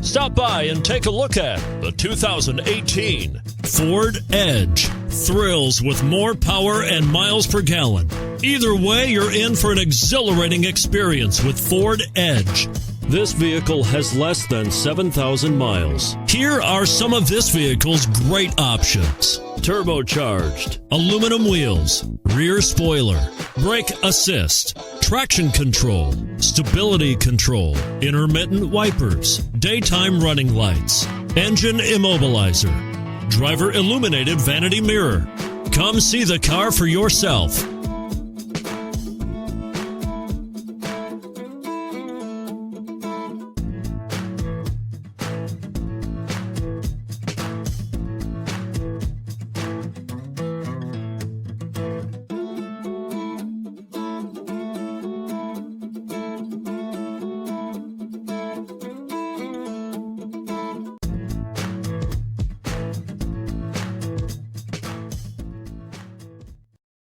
Stop by and take a look at the 2018 Ford Edge. Thrills with more power and miles per gallon. Either way, you're in for an exhilarating experience with Ford Edge. This vehicle has less than 7,000 miles. Here are some of this vehicle's great options: turbocharged, aluminum wheels, rear spoiler, brake assist, traction control, stability control, intermittent wipers, daytime running lights, engine immobilizer, driver illuminated vanity mirror. Come see the car for yourself.